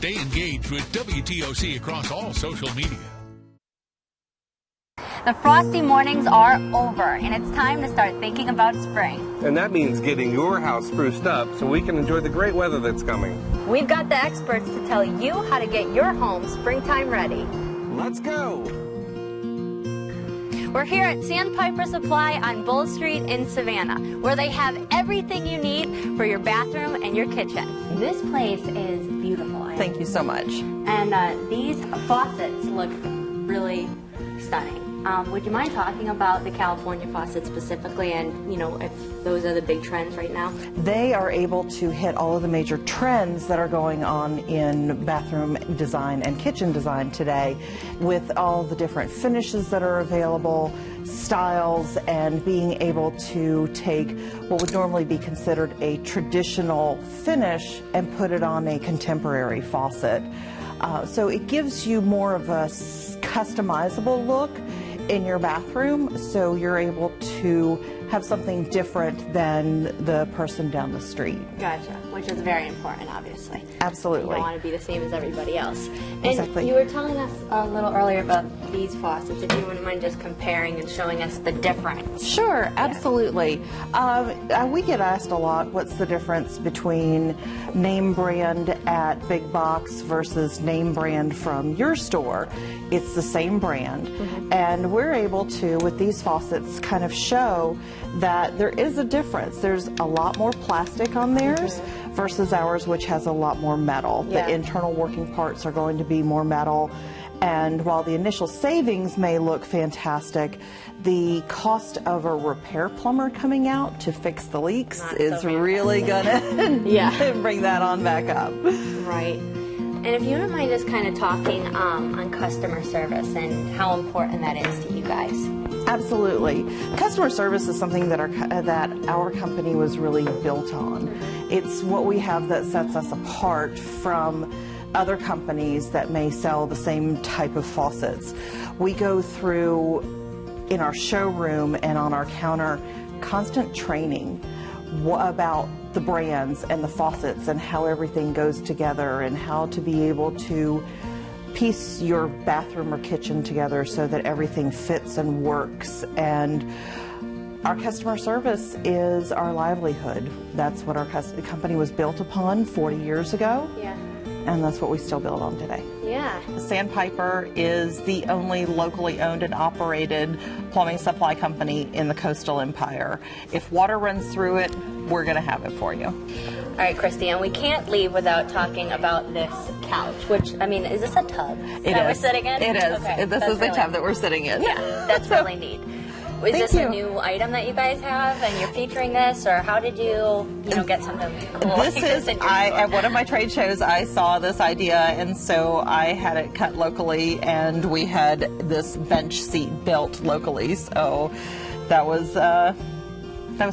Stay engaged with WTOC across all social media. The frosty mornings are over, and it's time to start thinking about spring. And that means getting your house spruced up so we can enjoy the great weather that's coming. We've got the experts to tell you how to get your home springtime ready. Let's go! We're here at Sandpiper Supply on Bull Street in Savannah, where they have everything you need for your bathroom and your kitchen. This place is beautiful. Thank you so much. And these faucets look really stunning. Would you mind talking about the California faucets specifically, and if those are the big trends right now? They are able to hit all of the major trends that are going on in bathroom design and kitchen design today, with all the different finishes that are available, styles, and being able to take what would normally be considered a traditional finish and put it on a contemporary faucet. So it gives you more of a customizable look in your bathroom, so you're able to have something different than the person down the street. Gotcha, which is very important, obviously. Absolutely. You don't want to be the same as everybody else. And exactly. You were telling us a little earlier about these faucets. If you wouldn't mind just comparing and showing us the difference. Sure, absolutely. Yeah. We get asked a lot, what's the difference between name brand at big box versus name brand from your store? It's the same brand. Mm-hmm. And we're able to, with these faucets, kind of show that there is a difference. There's a lot more plastic on theirs versus ours, which has a lot more metal. Yeah. The internal working parts are going to be more metal. And while the initial savings may look fantastic, the cost of a repair plumber coming out to fix the leaks is really gonna bring that on back up. Right. And if you don't mind just kind of talking on customer service and how important that is to you guys. Absolutely. Customer service is something that our company was really built on. It's what we have that sets us apart from other companies that may sell the same type of faucets. We go through, in our showroom and on our counter, constant training about the brands and the faucets and how everything goes together and how to be able to piece your bathroom or kitchen together so that everything fits and works. And our customer service is our livelihood. That's what our company was built upon 40 years ago. Yeah. And that's what we still build on today. Yeah. Sandpiper is the only locally owned and operated plumbing supply company in the coastal empire. If water runs through it, we're going to have it for you. All right, Christy, and we can't leave without talking about this couch, which, I mean, is this a tub that we're sitting in? It is. Okay, this is the tub that we're sitting in. Yeah, that's really neat. Is this a new item that you guys have, and you're featuring this, or how did you get something cool? This is, at one of my trade shows, I saw this idea, and so I had it cut locally, and we had this bench seat built locally. So that was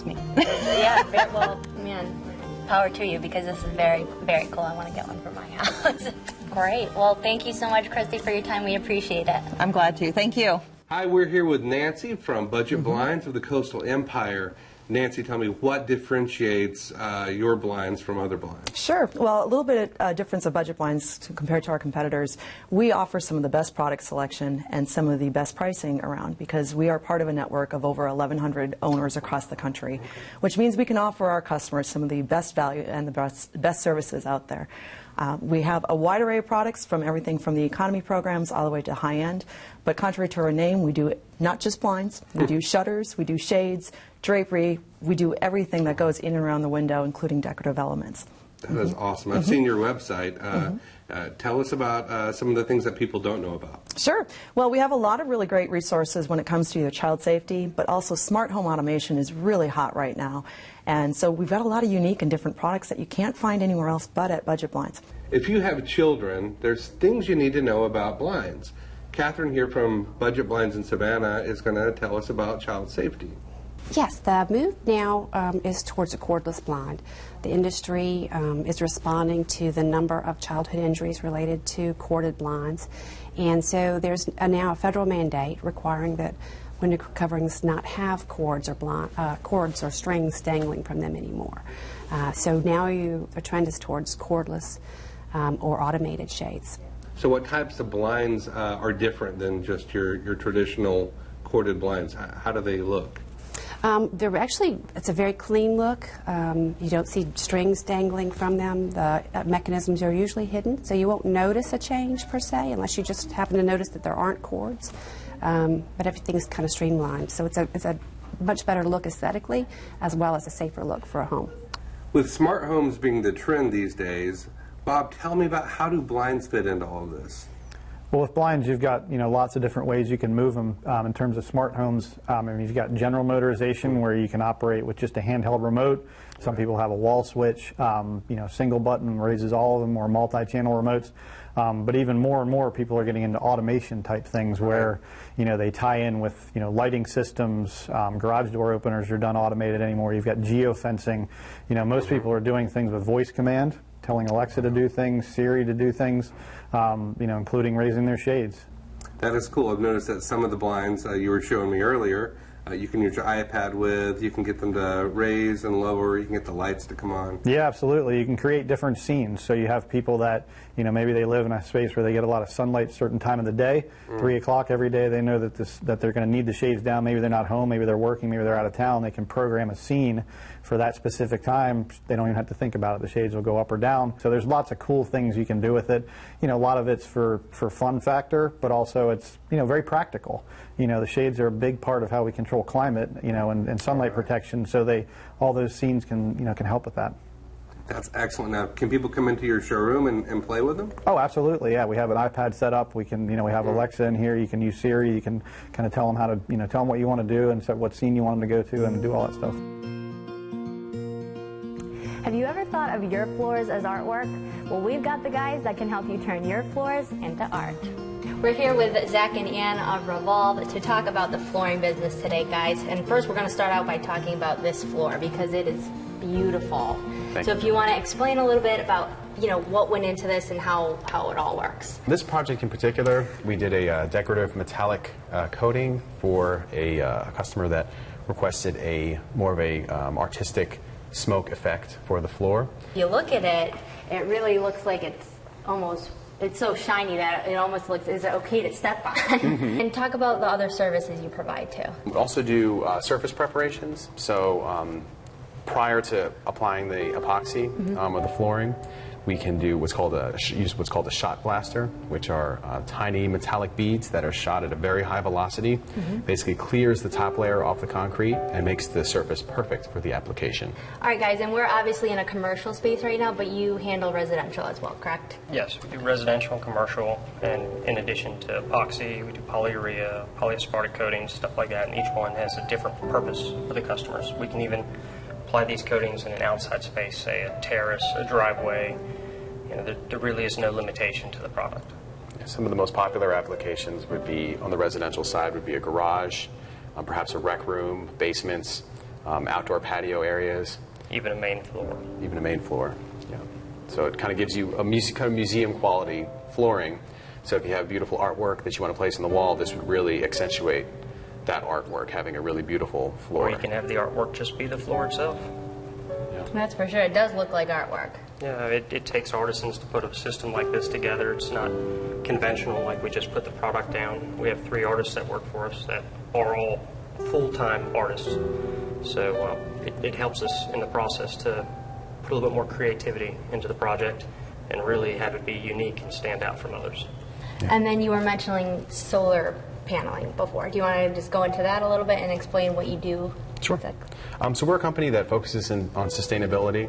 me. Yeah, well, man, power to you, because this is very, very cool. I want to get one for my house. Great. Well, thank you so much, Christy, for your time. We appreciate it. I'm glad to. Thank you. Hi, we're here with Nancy from Budget Blinds of the Coastal Empire. Nancy, tell me, what differentiates your blinds from other blinds? Sure. Well, a little bit of difference of Budget Blinds compared to our competitors. We offer some of the best product selection and some of the best pricing around, because we are part of a network of over 1,100 owners across the country, which means we can offer our customers some of the best value and the best services out there. We have a wide array of products, from everything from the economy programs all the way to high-end. But contrary to our name, we do not just blinds. We do shutters, we do shades, drapery. We do everything that goes in and around the window, including decorative elements. That is awesome. I've seen your website. Tell us about some of the things that people don't know about. Sure. Well, we have a lot of really great resources when it comes to either child safety, but also smart home automation is really hot right now. And so we've got a lot of unique and different products that you can't find anywhere else but at Budget Blinds. If you have children, there's things you need to know about blinds. Catherine here from Budget Blinds in Savannah is going to tell us about child safety. Yes, the move now is towards a cordless blind. The industry is responding to the number of childhood injuries related to corded blinds, and so there's now a federal mandate requiring that window coverings not have cords or strings dangling from them anymore. So now the trend is towards cordless or automated shades. So what types of blinds are different than just your traditional corded blinds? How do they look? They're actually, it's a very clean look. You don't see strings dangling from them. The mechanisms are usually hidden, so you won't notice a change per se unless you just happen to notice that there aren't cords. But everything's kind of streamlined, so it's a much better look aesthetically as well as a safer look for a home. With smart homes being the trend these days, Bob, tell me about how do blinds fit into all of this? Well, with blinds, you've got lots of different ways you can move them. In terms of smart homes, you've got general motorization where you can operate with just a handheld remote. Some people have a wall switch. Single button raises all of them, or multi-channel remotes. But even more and more people are getting into automation type things where they tie in with lighting systems. Garage door openers are done automated anymore. You've got geofencing. Most people are doing things with voice command, telling Alexa to do things, Siri to do things, including raising their shades. That is cool. I've noticed that some of the blinds you were showing me earlier, you can use your iPad with, you can get them to raise and lower, you can get the lights to come on. Yeah, absolutely. You can create different scenes. So you have people that, maybe they live in a space where they get a lot of sunlight a certain time of the day, 3 o'clock every day, they know that they're going to need the shades down. Maybe they're not home, maybe they're working, maybe they're out of town. They can program a scene for that specific time. They don't even have to think about it. The shades will go up or down. So there's lots of cool things you can do with it. A lot of it's for fun factor, but also it's, very practical. The shades are a big part of how we control climate, and sunlight protection. So all those scenes can help with that. That's excellent. Now, can people come into your showroom and play with them? Oh, absolutely. Yeah, we have an iPad set up. We can, we have Alexa in here. You can use Siri. You can kind of tell them how to, tell them what you want to do and set what scene you want them to go to and do all that stuff. Have you ever thought of your floors as artwork? Well, we've got the guys that can help you turn your floors into art. We're here with Zach and Ann of Revolve to talk about the flooring business today, guys. And first, we're going to start out by talking about this floor because it is beautiful. So if you want to explain a little bit about what went into this and how it all works. This project in particular, we did a decorative metallic coating for a customer that requested more of a artistic smoke effect for the floor. You look at it, it really looks like it's so shiny that it almost looks, is it okay to step on? Mm-hmm. And talk about the other services you provide too. We also do surface preparations. So prior to applying the epoxy or the flooring, we can do use what's called a shot blaster, which are tiny metallic beads that are shot at a very high velocity. Basically clears the top layer off the concrete and makes the surface perfect for the application. All right, guys, and we're obviously in a commercial space right now, but you handle residential as well, correct? Yes, we do residential and commercial, and in addition to epoxy, we do polyurea, polyaspartic coatings, stuff like that, and each one has a different purpose for the customers. We can even apply these coatings in an outside space, say a terrace, a driveway. There really is no limitation to the product. Some of the most popular applications would be, on the residential side, would be a garage, perhaps a rec room, basements, outdoor patio areas. Even a main floor. Even a main floor, yeah. So it kind of gives you a kind of museum quality flooring. So if you have beautiful artwork that you want to place on the wall, this would really accentuate that artwork, having a really beautiful floor. Or you can have the artwork just be the floor itself. Yeah. That's for sure. It does look like artwork. Yeah, it takes artisans to put a system like this together. It's not conventional, like we just put the product down. We have 3 artists that work for us that are all full-time artists. So it helps us in the process to put a little bit more creativity into the project and really have it be unique and stand out from others. Yeah. And then you were mentioning solar paneling before. Do you want to just go into that a little bit and explain what you do? Sure. So we're a company that focuses on sustainability.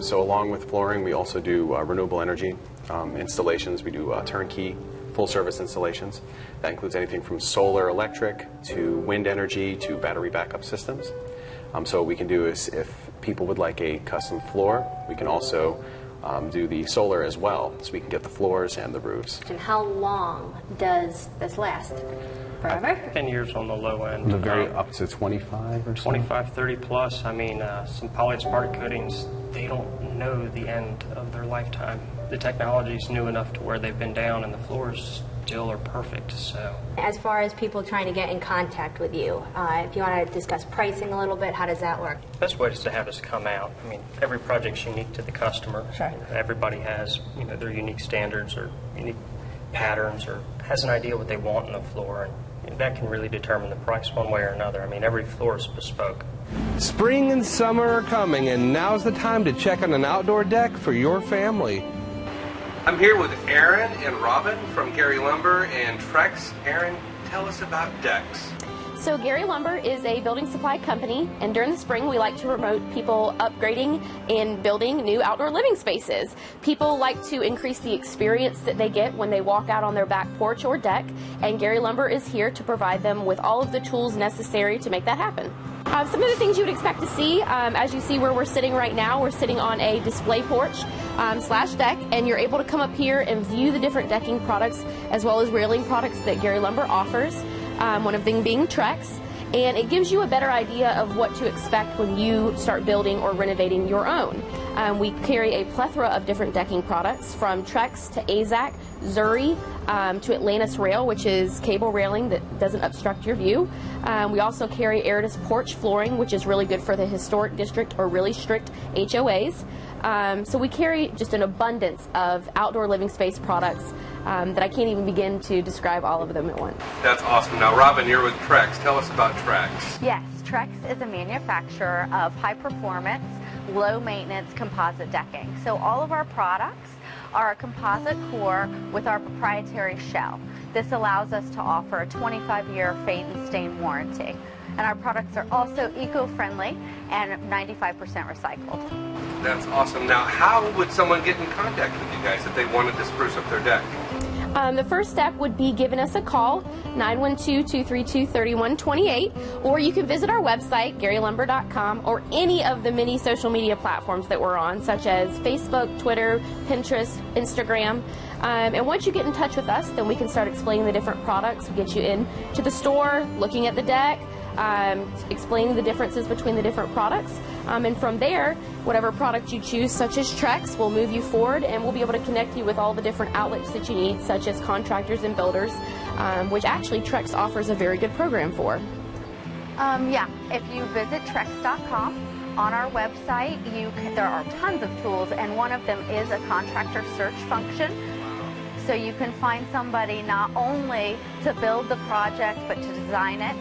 So along with flooring, we also do renewable energy installations. We do turnkey, full-service installations. That includes anything from solar electric to wind energy to battery backup systems. So what we can do is, if people would like a custom floor, we can also do the solar as well, so we can get the floors and the roofs. And how long does this last? Forever? 10 years on the low end. Up to 25 or so? 25, 30 plus. I mean, some polyaspartic coatings, they don't know the end of their lifetime. The technology's new enough to where they've been down and the floors still are perfect. So, as far as people trying to get in contact with you, if you want to discuss pricing a little bit, how does that work? best way is to have us come out. I mean, every project's unique to the customer. Sure. Everybody has, their unique standards or unique patterns or has an idea what they want on the floor, and that can really determine the price one way or another. I mean, every floor is bespoke. Spring and summer are coming, and now's the time to check on an outdoor deck for your family. I'm here with Aaron and Robin from Gary Lumber and Trex. Aaron, tell us about decks. So Gary Lumber is a building supply company, and during the spring we like to promote people upgrading and building new outdoor living spaces. People like to increase the experience that they get when they walk out on their back porch or deck, and Gary Lumber is here to provide them with all of the tools necessary to make that happen. Some of the things you would expect to see, as you see where we're sitting right now, we're sitting on a display porch slash deck, and you're able to come up here and view the different decking products as well as railing products that Gary Lumber offers. One of them being Trex, and it gives you a better idea of what to expect when you start building or renovating your own. We carry a plethora of different decking products, from Trex to AZAC, Zuri, to Atlantis Rail, which is cable railing that doesn't obstruct your view. We also carry Aridus porch flooring, which is really good for the historic district or really strict HOAs. So we carry just an abundance of outdoor living space products that I can't even begin to describe all of them at once. That's awesome. Now, Robin, you're with Trex. Tell us about Trex. Yes, Trex is a manufacturer of high-performance, low-maintenance composite decking. So all of our products are a composite core with our proprietary shell. This allows us to offer a 25-year fade and stain warranty. And our products are also eco-friendly and 95% recycled. That's awesome. Now, how would someone get in contact with you guys if they wanted to spruce up their deck? The first step would be giving us a call, 912-232-3128, or you can visit our website, GaryLumber.com, or any of the many social media platforms that we're on, such as Facebook, Twitter, Pinterest, Instagram. And once you get in touch with us, then we can start explaining the different products, get you into the store, looking at the deck, explaining the differences between the different products, and from there, whatever product you choose, such as Trex, will move you forward, and we'll be able to connect you with all the different outlets that you need, such as contractors and builders, which actually Trex offers a very good program for. Yeah, if you visit Trex.com, on our website, there are tons of tools, and one of them is a contractor search function. So you can find somebody not only to build the project, but to design it.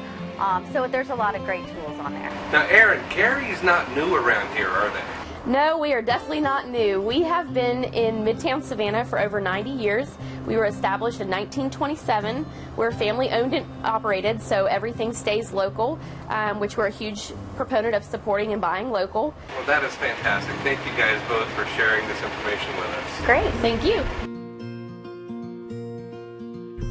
So there's a lot of great tools on there. Now, Aaron, Gary's not new around here, are they? No, we are definitely not new. We have been in Midtown Savannah for over 90 years. We were established in 1927. We're family owned and operated, so everything stays local, which we're a huge proponent of supporting and buying local. Well, that is fantastic. Thank you guys both for sharing this information with us. Great, thank you.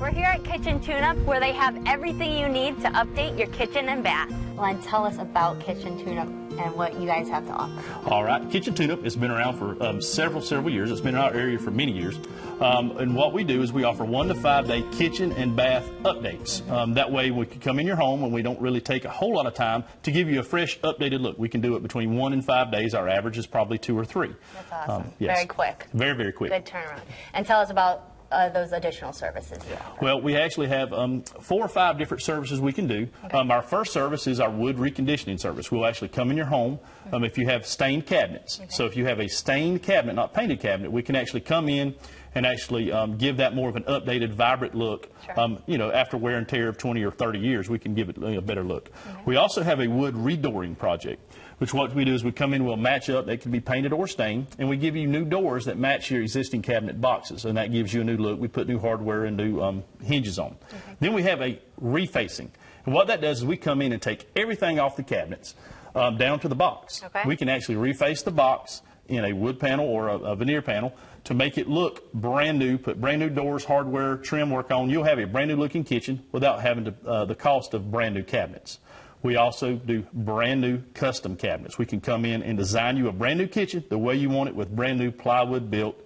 We're here at Kitchen Tune-Up, where they have everything you need to update your kitchen and bath. Len, tell us about Kitchen Tune-Up and what you guys have to offer. All right, Kitchen Tune-Up has been around for several years. It's been in our area for many years. And what we do is we offer 1 to 5 day kitchen and bath updates. That way we can come in your home and we don't really take a whole lot of time to give you a fresh, updated look. We can do it between 1 and 5 days. Our average is probably 2 or 3. That's awesome. Yes. Very quick. Very quick. Good turnaround. And tell us about those additional services you offer. Well, we actually have 4 or 5 different services we can do. Okay. Our first service is our wood reconditioning service. We'll actually come in your home if you have stained cabinets. Okay. So if you have a stained cabinet, not painted cabinet, we can actually come in and actually give that more of an updated, vibrant look. Sure. After wear and tear of 20 or 30 years, we can give it a better look. Okay. We also have a wood redooring project, which what we do is we come in, we'll match up, they can be painted or stained, and we give you new doors that match your existing cabinet boxes, and that gives you a new look. We put new hardware and new hinges on. Okay. Then we have a refacing, and what that does is we come in and take everything off the cabinets down to the box. Okay. We can actually reface the box in a wood panel or a veneer panel to make it look brand new, put brand new doors, hardware, trim work on. You'll have a brand new looking kitchen without having to, the cost of brand new cabinets. We also do brand new custom cabinets. We can come in and design you a brand new kitchen the way you want it with brand new plywood built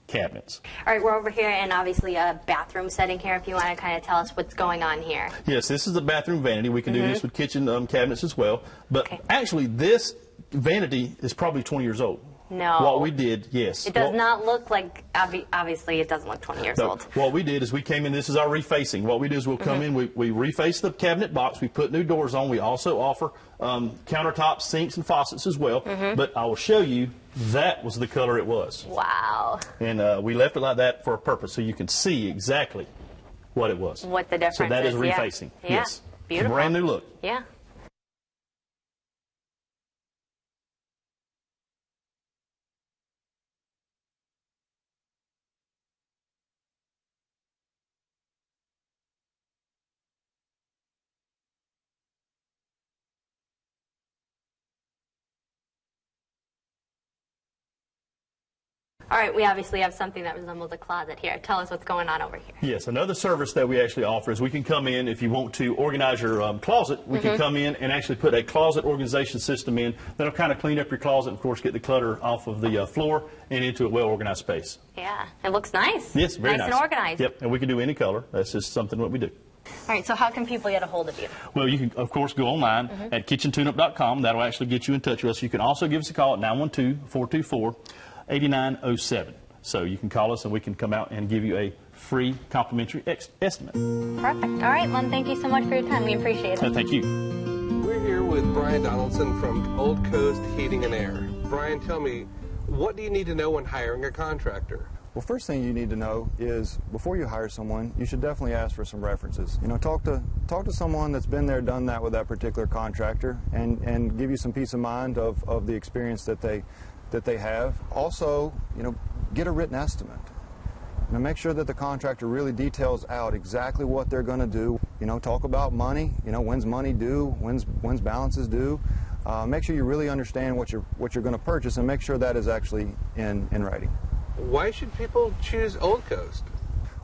cabinets. All right, we're over here in obviously a bathroom setting here. If you want to kind of tell us what's going on here. Yes, this is the bathroom vanity. We can do this with kitchen cabinets as well. But actually, this vanity is probably 20 years old. No. What we did, yes. It does not look like, obviously it doesn't look 20 years old. What we did is we came in, this is our refacing. What we do is we'll come in, we reface the cabinet box, we put new doors on. We also offer countertops, sinks, and faucets as well. But I will show you, that was the color it was. Wow. And we left it like that for a purpose, so you can see exactly what it was. What the difference is. So that is refacing. Yeah. Yes. Beautiful. Brand new look. Yeah. All right, we obviously have something that resembles a closet here. Tell us what's going on over here. Yes, another service that we actually offer is we can come in, if you want to organize your closet, we can come in and actually put a closet organization system in that'll kind of clean up your closet and, of course, get the clutter off of the floor and into a well-organized space. Yeah, it looks nice. Yes, very nice. Nice and organized. Yep, and we can do any color. That's just something what we do. All right, so how can people get a hold of you? Well, you can, of course, go online at kitchentuneup.com. That'll actually get you in touch with us. You can also give us a call at 912-424-8907. So you can call us and we can come out and give you a free complimentary estimate. Perfect. All right, Len, thank you so much for your time. We appreciate it. Thank you. We're here with Brian Donaldson from Old Coast Heating and Air. Brian, tell me, what do you need to know when hiring a contractor? Well, first thing you need to know is before you hire someone, you should definitely ask for some references. You know, talk to someone that's been there, done that with that particular contractor, and give you some peace of mind of the experience that they have. Also, you know, get a written estimate. Now, make sure that the contractor really details out exactly what they're going to do. You know, talk about money. You know, when's money due? When's balances due? Make sure you really understand what you're going to purchase, and make sure that is actually in writing. Why should people choose Old Coast?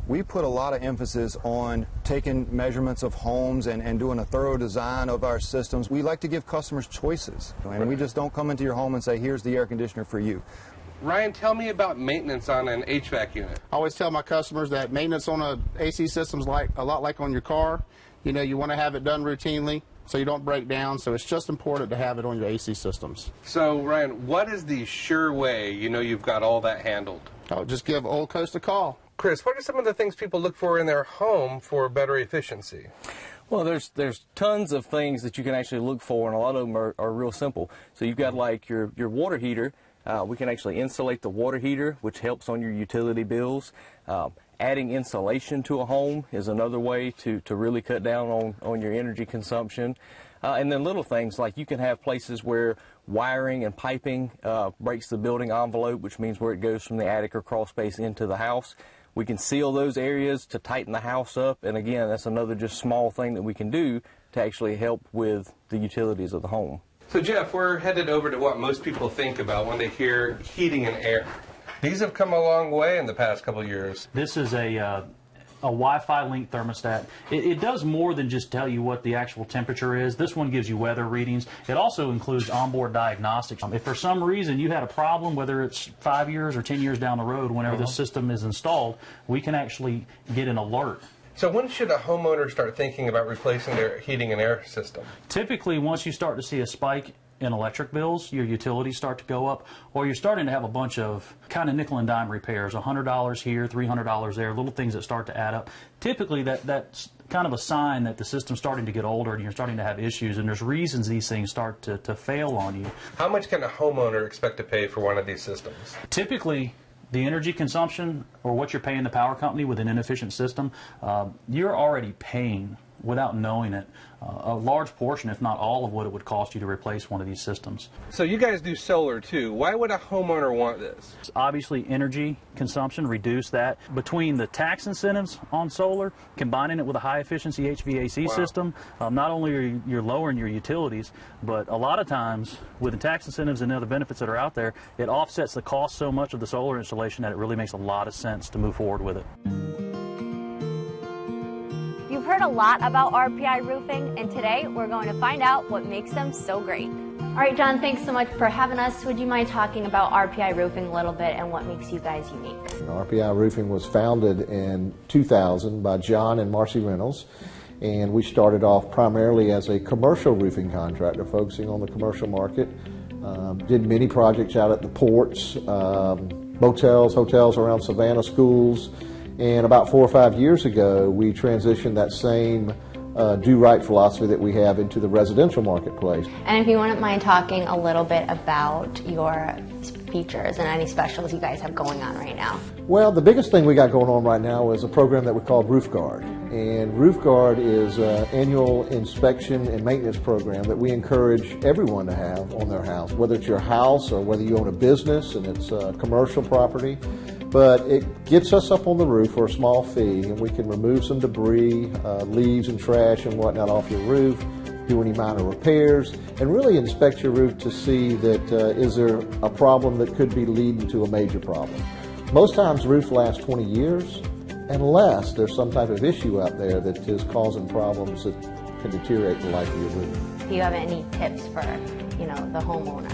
We put a lot of emphasis on taking measurements of homes and doing a thorough design of our systems. We like to give customers choices, and we just don't come into your home and say, here's the air conditioner for you. Ryan, tell me about maintenance on an HVAC unit. I always tell my customers that maintenance on a AC system is like a lot like on your car. You know, you want to have it done routinely so you don't break down, so it's just important to have it on your AC systems. So, Ryan, what is the sure way you know you've got all that handled? Oh, just give Old Coast a call. Chris, what are some of the things people look for in their home for better efficiency? Well, there's tons of things that you can actually look for, and a lot of them are real simple. So you've got like your water heater. We can actually insulate the water heater, which helps on your utility bills. Adding insulation to a home is another way to really cut down on your energy consumption. And then little things like you can have places where wiring and piping breaks the building envelope, which means where it goes from the attic or crawl space into the house. We can seal those areas to tighten the house up, and again, that's another just small thing that we can do to actually help with the utilities of the home. So Jeff, we're headed over to what most people think about when they hear heating and air. These have come a long way in the past couple of years. This is a Wi-Fi linked thermostat. It does more than just tell you what the actual temperature is. This one gives you weather readings. It also includes onboard diagnostics. If for some reason you had a problem, whether it's 5 years or 10 years down the road, whenever this system is installed, we can actually get an alert. So when should a homeowner start thinking about replacing their heating and air system? Typically, once you start to see a spike in electric bills, your utilities start to go up, or you're starting to have a bunch of kind of nickel and dime repairs, $100 here, $300 there, little things that start to add up. Typically, that's kind of a sign that the system's starting to get older and you're starting to have issues, and there's reasons these things start to fail on you. How much can a homeowner expect to pay for one of these systems? Typically, the energy consumption or what you're paying the power company with an inefficient system, you're already paying, without knowing it, a large portion, if not all, of what it would cost you to replace one of these systems. So you guys do solar too. Why would a homeowner want this? Obviously, energy consumption, reduce that. Between the tax incentives on solar, combining it with a high-efficiency HVAC system, not only are you lowering your utilities, but a lot of times, with the tax incentives and other benefits that are out there, it offsets the cost so much of the solar installation that it really makes a lot of sense to move forward with it. You've heard a lot about RPI roofing, and today we're going to find out what makes them so great. All right, John, thanks so much for having us. Would you mind talking about RPI roofing a little bit and what makes you guys unique? RPI Roofing was founded in 2000 by John and Marcy Reynolds, and we started off primarily as a commercial roofing contractor, focusing on the commercial market. Did many projects out at the ports, motels, hotels around Savannah, schools, and about 4 or 5 years ago we transitioned that same do-right philosophy that we have into the residential marketplace. And if you wouldn't mind talking a little bit about your features and any specials you guys have going on right now. Well, the biggest thing we got going on right now is a program that we call Roof Guard. And Roof Guard is an annual inspection and maintenance program that we encourage everyone to have on their house, whether it's your house or whether you own a business and it's a commercial property. But it gets us up on the roof for a small fee, and we can remove some debris, leaves and trash and whatnot off your roof, do any minor repairs, and really inspect your roof to see that is there a problem that could be leading to a major problem. Most times roofs last 20 years unless there's some type of issue out there that is causing problems that can deteriorate the life of your roof. Do you have any tips for, the homeowner?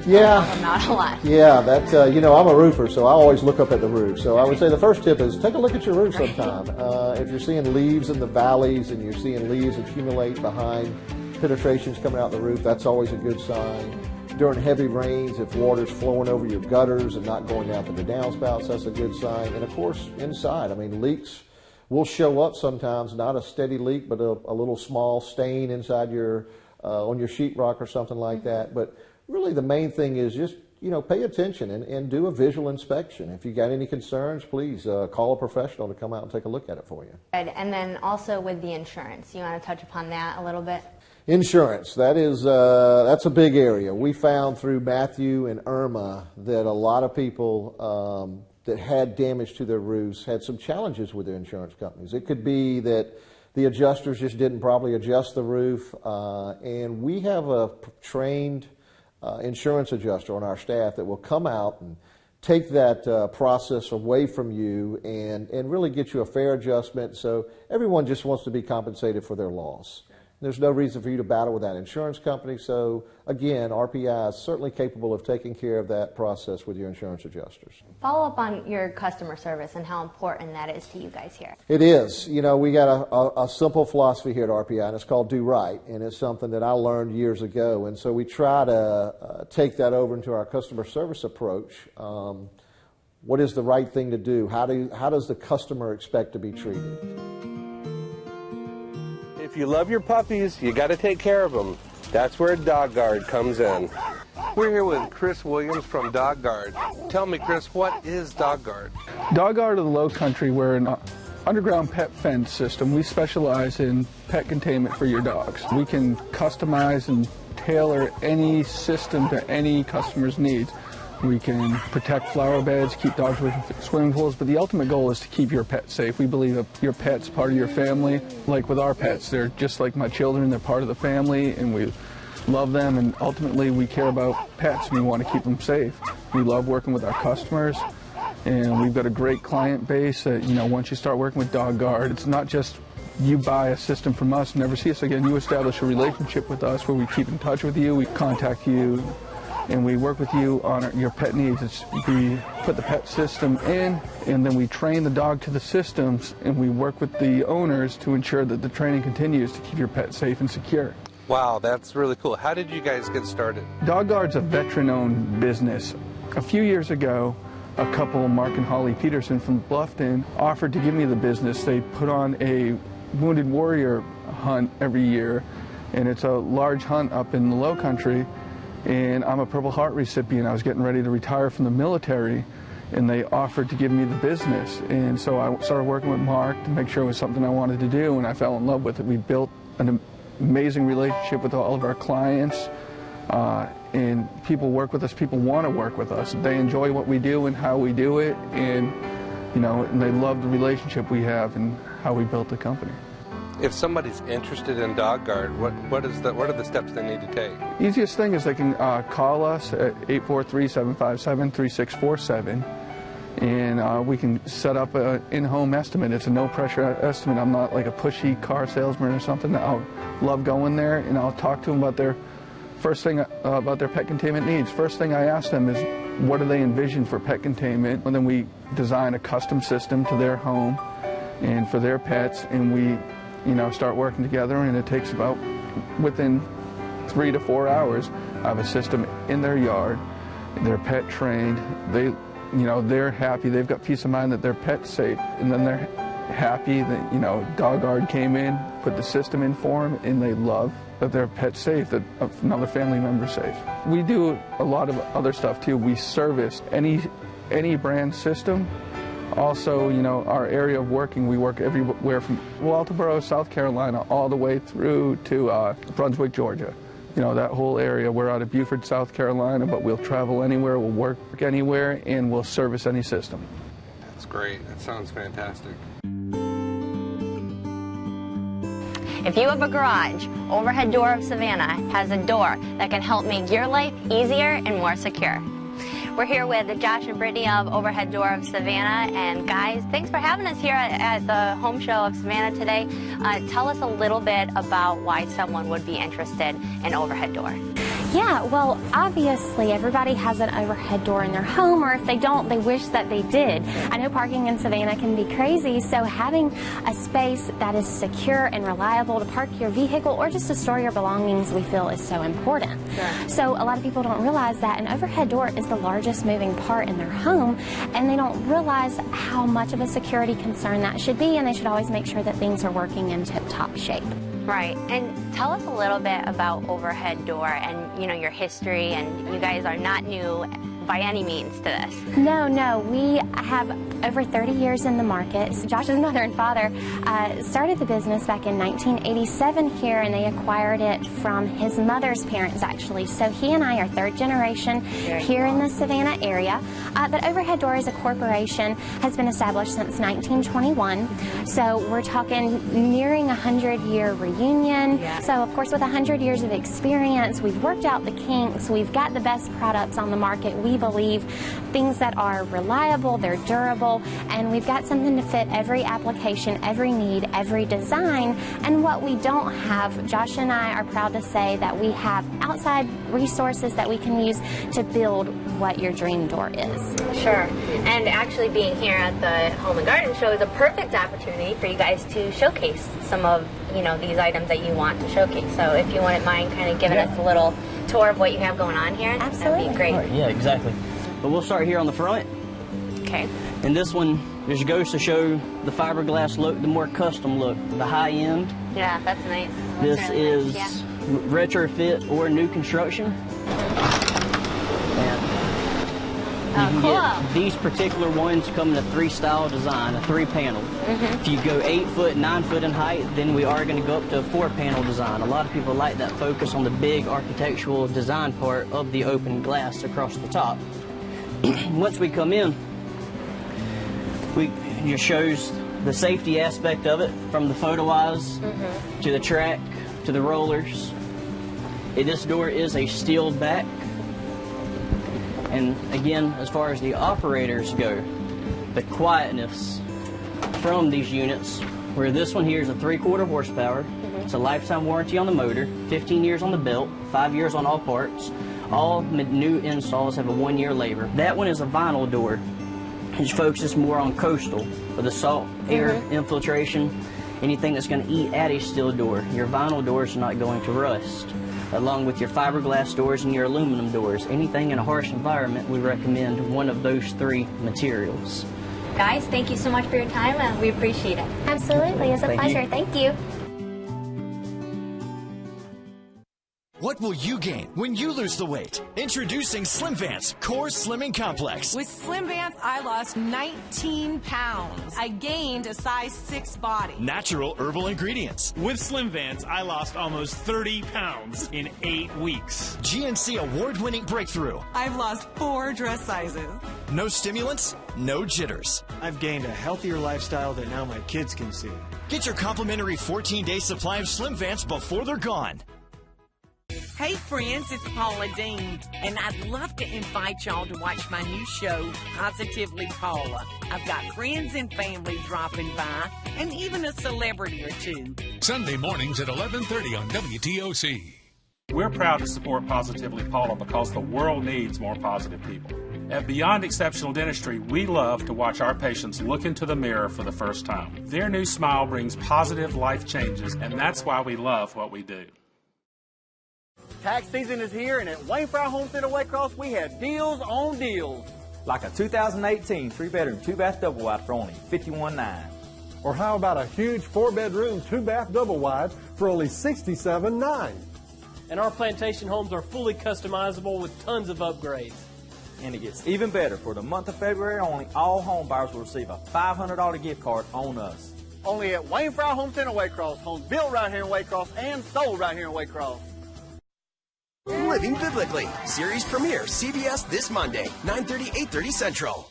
Yeah. Not a lot. Yeah, that's, I'm a roofer, so I always look up at the roof. So I would say the first tip is take a look at your roof sometime. If you're seeing leaves in the valleys and you're seeing leaves accumulate behind penetrations coming out the roof, that's always a good sign. During heavy rains, if water's flowing over your gutters and not going down to the downspouts, that's a good sign. And of course, inside, leaks will show up sometimes, not a steady leak, but a little small stain inside your, on your sheetrock or something like that. But really the main thing is just, pay attention and do a visual inspection. If you got any concerns, please call a professional to come out and take a look at it for you. And then also with the insurance, you want to touch upon that a little bit? Insurance, that's a big area. We found through Matthew and Irma that a lot of people that had damage to their roofs had some challenges with their insurance companies. It could be that the adjusters just didn't properly adjust the roof, and we have a trained insurance adjuster on our staff that will come out and take that process away from you and really get you a fair adjustment. So everyone just wants to be compensated for their loss. There's no reason for you to battle with that insurance company. So again, RPI is certainly capable of taking care of that process with your insurance adjusters. Follow up on your customer service and how important that is to you guys here. It is. We got a simple philosophy here at RPI, and it's called Do Right, and it's something that I learned years ago. And so we try to take that over into our customer service approach. What is the right thing to do? How does the customer expect to be treated? If you love your puppies, you got to take care of them. That's where Dog Guard comes in. We're here with Chris Williams from Dog Guard. Tell me, Chris, what is Dog Guard? Dog Guard of the Low Country, we're an underground pet fence system. We specialize in pet containment for your dogs. We can customize and tailor any system to any customer's needs. We can protect flower beds, keep dogs away from swimming pools, but the ultimate goal is to keep your pet safe. We believe that your pet's part of your family. Like with our pets, they're just like my children. They're part of the family, and we love them, and ultimately we care about pets, and we want to keep them safe. We love working with our customers, and we've got a great client base that, once you start working with Dog Guard, it's not just you buy a system from us and never see us again. You establish a relationship with us where we keep in touch with you, we contact you, and we work with you on your pet needs. We put the pet system in, and then we train the dog to the systems, and we work with the owners to ensure that the training continues to keep your pet safe and secure. Wow, that's really cool. How did you guys get started? Dog Guard's a veteran-owned business. A few years ago, a couple, Mark and Holly Peterson from Bluffton, offered to give me the business. They put on a Wounded Warrior hunt every year, and it's a large hunt up in the Low Country. And I'm a Purple Heart recipient. I was getting ready to retire from the military, and they offered to give me the business. And so I started working with Mark to make sure it was something I wanted to do, and I fell in love with it. We built an amazing relationship with all of our clients, and people work with us. People want to work with us. They enjoy what we do and how we do it, and and they love the relationship we have and how we built the company. If somebody's interested in Dog Guard, what are the steps they need to take? Easiest thing is they can call us at 843-757-3647, and we can set up an in-home estimate. It's a no-pressure estimate. I'm not like a pushy car salesman or something. I'll love going there, and I'll talk to them about their about their pet containment needs. First thing I ask them is, what do they envision for pet containment? And then we design a custom system to their home and for their pets, and we start working together, and it takes about, within 3 to 4 hours, have a system in their yard. They're pet trained. They're happy. They've got peace of mind that their pet's safe, and then they're happy that Dog Guard came in, put the system in for them, and they love that their pet's safe, that another family member's safe. We do a lot of other stuff too. We service any brand system. Also, our area of working, we work everywhere from Walterboro, South Carolina, all the way through to Brunswick, Georgia. That whole area. We're out of Beaufort, South Carolina, but we'll travel anywhere, we'll work anywhere, and we'll service any system. That's great. That sounds fantastic. If you have a garage, Overhead Door of Savannah has a door that can help make your life easier and more secure. We're here with Josh and Brittany of Overhead Door of Savannah, and guys, thanks for having us here at the home show of Savannah today. Tell us a little bit about why someone would be interested in Overhead Door. Yeah, well, obviously everybody has an overhead door in their home, or if they don't, they wish that they did. I know parking in Savannah can be crazy, so having a space that is secure and reliable to park your vehicle or just to store your belongings, we feel is so important. Sure. So a lot of people don't realize that an overhead door is the largest moving part in their home, and they don't realize how much of a security concern that should be, and they should always make sure that things are working in tip-top shape. Right, and tell us a little bit about Overhead Door and your history, and you guys are not new by any means to this. No, we have over 30 years in the market. Josh's mother and father started the business back in 1987 here, and they acquired it from his mother's parents, actually. So he and I are third generation here in the Savannah area. But Overhead Door as a corporation has been established since 1921. So we're talking nearing a 100-year reunion. Yeah. So of course, with 100 years of experience, we've worked out the kinks. We've got the best products on the market. We believe things that are reliable, they're durable, and we've got something to fit every application, every need, every design. And what we don't have, Josh and I are proud to say that we have outside resources that we can use to build what your dream door is. Sure, and actually being here at the Home and Garden Show is a perfect opportunity for you guys to showcase some of these items that you want to showcase. So if you wouldn't mind kind of giving us a little tour of what you have going on here, that'd be great. Right, yeah, exactly. But we'll start here on the front. Okay. And this one just goes to show the fiberglass look, the more custom look, the high end. Yeah, that's nice. This is retrofit or new construction. And you can get these particular ones come in a 3-style design, a 3-panel. If you go 8 foot, 9 foot in height, then we are going to go up to a 4-panel design. A lot of people like that focus on the big architectural design part of the open glass across the top. Once we come in, it just shows the safety aspect of it, from the photo eyes to the track to the rollers. This door is a steel back. And again, as far as the operators go, the quietness from these units, where this one here is a 3/4 horsepower. It's a lifetime warranty on the motor, 15 years on the belt, 5 years on all parts. All new installs have a 1-year labor. That one is a vinyl door, which focuses more on coastal, with the salt, air infiltration, anything that's going to eat at a steel door. Your vinyl doors are not going to rust. Along with your fiberglass doors and your aluminum doors. Anything in a harsh environment, we recommend one of those 3 materials. Guys, thank you so much for your time, and we appreciate it. Absolutely, it's a pleasure. Thank you. What will you gain when you lose the weight? Introducing Slim Vance Core Slimming Complex. With Slim Vance, I lost 19 pounds. I gained a size 6 body. Natural herbal ingredients. With Slim Vance, I lost almost 30 pounds in 8 weeks. GNC award-winning breakthrough. I've lost 4 dress sizes. No stimulants, no jitters. I've gained a healthier lifestyle that now my kids can see. Get your complimentary 14-day supply of Slim Vance before they're gone. Hey friends, it's Paula Dean, and I'd love to invite y'all to watch my new show, Positively Paula. I've got friends and family dropping by, and even a celebrity or 2. Sunday mornings at 11:30 on WTOC. We're proud to support Positively Paula because the world needs more positive people. At Beyond Exceptional Dentistry, we love to watch our patients look into the mirror for the first time. Their new smile brings positive life changes, and that's why we love what we do. Tax season is here, and at Wayne Fryer Home Center Waycross, we have deals on deals. Like a 2018 3-bedroom, 2-bath double wide for only $51,900. Or how about a huge 4-bedroom, 2-bath double wide for only $67,900? And our plantation homes are fully customizable with tons of upgrades. And it gets even better. For the month of February only, all home buyers will receive a $500 gift card on us. Only at Wayne Fryer Home Center Waycross. Homes built right here in Waycross and sold right here in Waycross. Living Biblically, series premiere, CBS this Monday, 9:30, 8:30 Central.